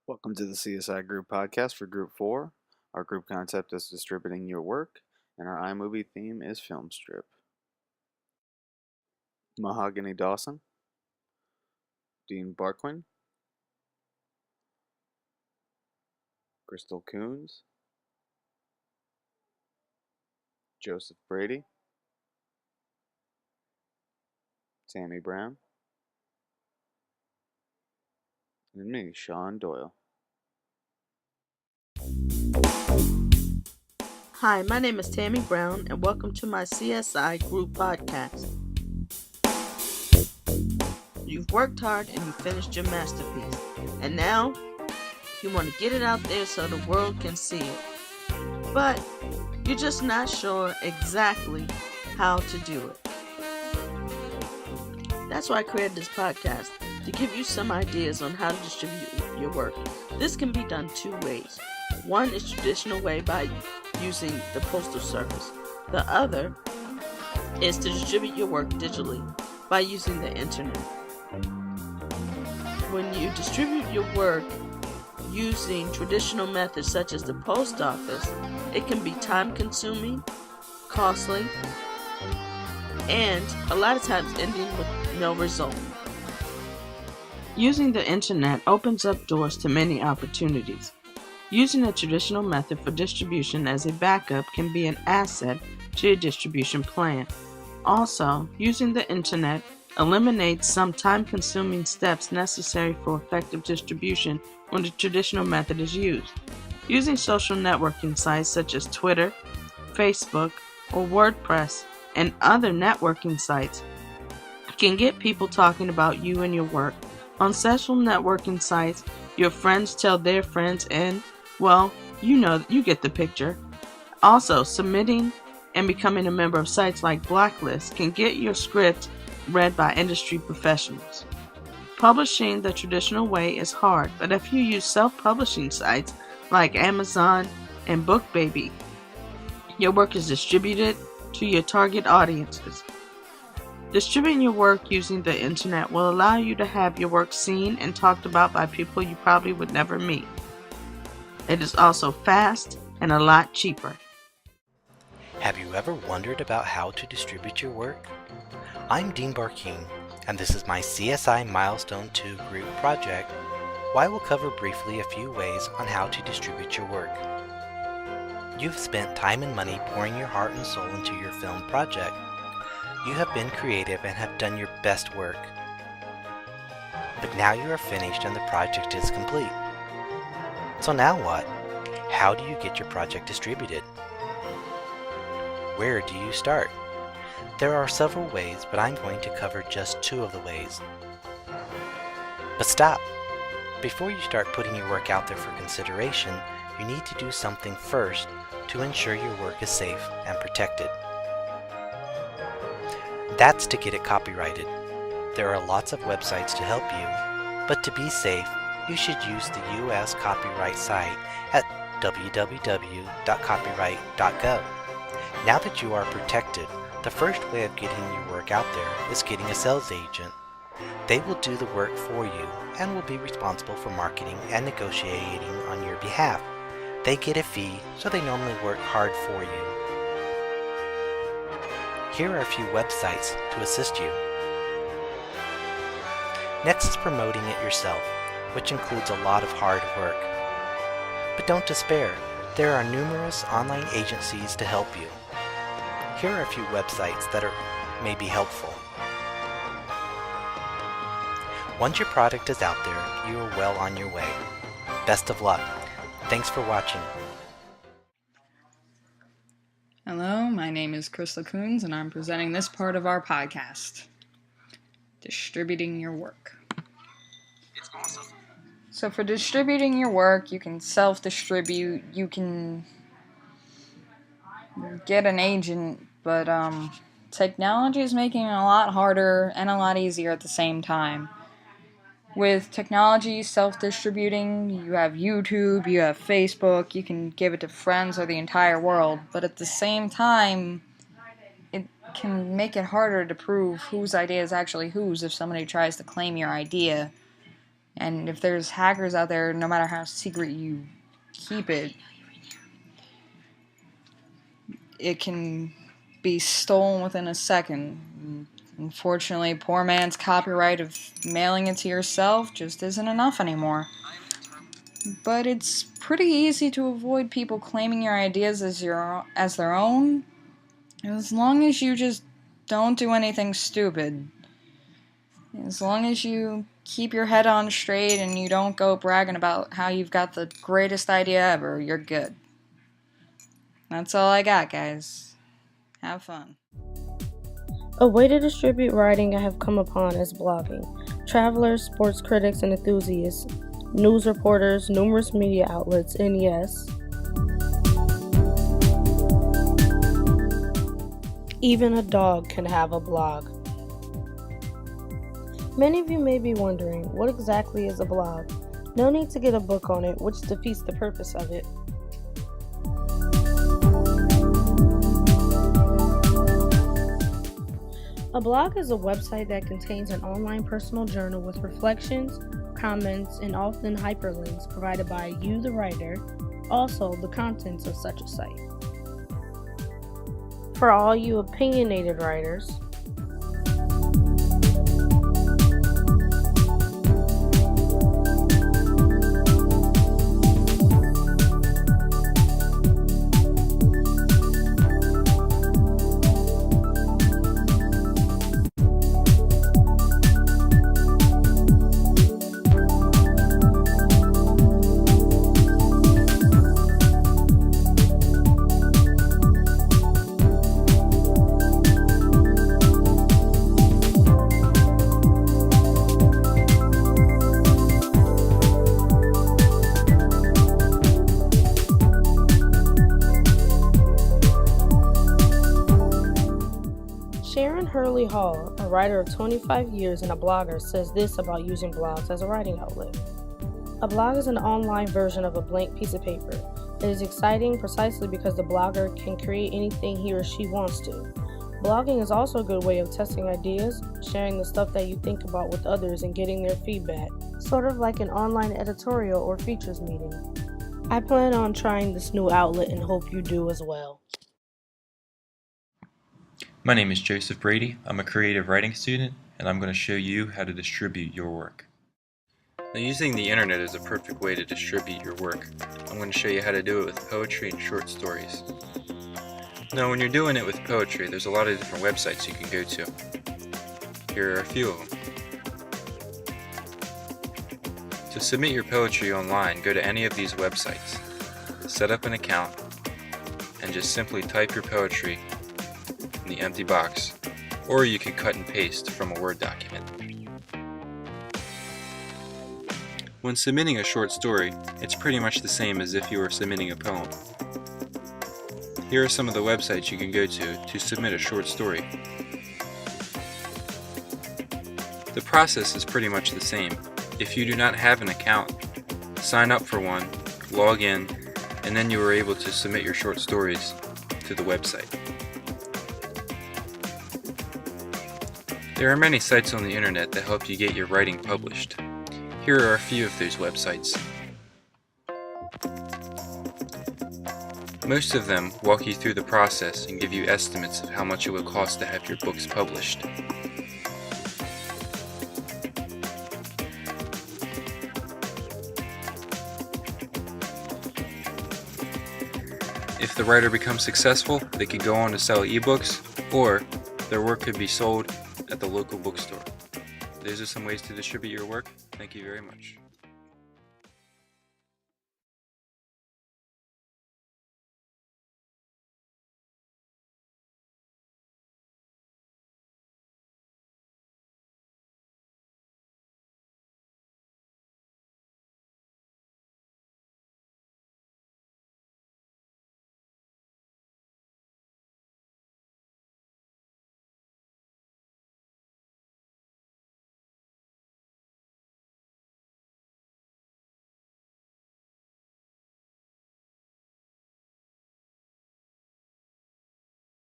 Welcome to the CSI Group Podcast for Group 4. Our group concept is distributing your work, and our iMovie theme is Film Strip. Mahogany Dawson, Dean Barquin, Crystal Coons, Joseph Brady, Tammy Brown, and me, Sean Doyle. Hi, my name is Tammy Brown, and welcome to my CSI Group Podcast. You've worked hard and you finished your masterpiece, and now you want to get it out there so the world can see it. But you're just not sure exactly how to do it. That's why I created this podcast, to give you some ideas on how to distribute your work. This can be done two ways. One is traditional way by using the postal service. The other is to distribute your work digitally by using the internet. When you distribute your work using traditional methods such as the post office, it can be time-consuming, costly, and a lot of times ending with no result. Using the internet opens up doors to many opportunities. Using a traditional method for distribution as a backup can be an asset to your distribution plan. Also, using the internet eliminates some time-consuming steps necessary for effective distribution when the traditional method is used. Using social networking sites such as Twitter, Facebook, or WordPress, and other networking sites can get people talking about you and your work. On social networking sites, your friends tell their friends and, well, you get the picture. Also, submitting and becoming a member of sites like Blacklist can get your script read by industry professionals. Publishing the traditional way is hard, but if you use self-publishing sites like Amazon and BookBaby, your work is distributed to your target audiences. Distributing your work using the internet will allow you to have your work seen and talked about by people you probably would never meet. It is also fast and a lot cheaper. Have you ever wondered about how to distribute your work? I'm Dean Barquin, and this is my CSI Milestone 2 group project, where I will cover briefly a few ways on how to distribute your work. You've spent time and money pouring your heart and soul into your film project. You have been creative and have done your best work. But now you are finished and the project is complete. So now what? How do you get your project distributed? Where do you start? There are several ways, but I'm going to cover just two of the ways. But stop! Before you start putting your work out there for consideration, you need to do something first to ensure your work is safe and protected. That's to get it copyrighted. There are lots of websites to help you, but to be safe, you should use the U.S. copyright site at www.copyright.gov. Now that you are protected, the first way of getting your work out there is getting a sales agent. They will do the work for you and will be responsible for marketing and negotiating on your behalf. They get a fee, so they normally work hard for you. Here are a few websites to assist you. Next is promoting it yourself, which includes a lot of hard work. But don't despair, there are numerous online agencies to help you. Here are a few websites that may be helpful. Once your product is out there, you are well on your way. Best of luck. Thanks for watching. Hello, my name is Crystal Coons, and I'm presenting this part of our podcast, Distributing Your Work. So for distributing your work, you can self-distribute, you can get an agent, but technology is making it a lot harder and a lot easier at the same time. With technology self-distributing, you have YouTube, you have Facebook, you can give it to friends or the entire world, but at the same time, it can make it harder to prove whose idea is actually whose if somebody tries to claim your idea. And if there's hackers out there, no matter how secret you keep it, it can be stolen within a second. Unfortunately, poor man's copyright of mailing it to yourself just isn't enough anymore. But it's pretty easy to avoid people claiming your ideas as their own, as long as you just don't do anything stupid. As long as you keep your head on straight and you don't go bragging about how you've got the greatest idea ever, you're good. That's all I got, guys. Have fun. A way to distribute writing I have come upon is blogging. Travelers, sports critics, and enthusiasts, news reporters, numerous media outlets, and yes, even a dog can have a blog. Many of you may be wondering, what exactly is a blog? No need to get a book on it, which defeats the purpose of it. A blog is a website that contains an online personal journal with reflections, comments, and often hyperlinks provided by you, the writer, also the contents of such a site. For all you opinionated writers, Hurley Hall, a writer of 25 years and a blogger, says this about using blogs as a writing outlet. A blog is an online version of a blank piece of paper. It is exciting precisely because the blogger can create anything he or she wants to. Blogging is also a good way of testing ideas, sharing the stuff that you think about with others and getting their feedback, sort of like an online editorial or features meeting. I plan on trying this new outlet and hope you do as well. My name is Joseph Brady. I'm a creative writing student, and I'm going to show you how to distribute your work. Now, using the internet is a perfect way to distribute your work. I'm going to show you how to do it with poetry and short stories. Now, when you're doing it with poetry, there's a lot of different websites you can go to. Here are a few of them. To submit your poetry online, go to any of these websites. Set up an account, and just simply type your poetry in the empty box, or you can cut and paste from a Word document. When submitting a short story, it's pretty much the same as if you were submitting a poem. Here are some of the websites you can go to submit a short story. The process is pretty much the same. If you do not have an account, sign up for one, log in, and then you are able to submit your short stories to the website. There are many sites on the internet that help you get your writing published. Here are a few of those websites. Most of them walk you through the process and give you estimates of how much it would cost to have your books published. If the writer becomes successful, they could go on to sell ebooks, or their work could be sold at the local bookstore. Those are some ways to distribute your work. Thank you very much.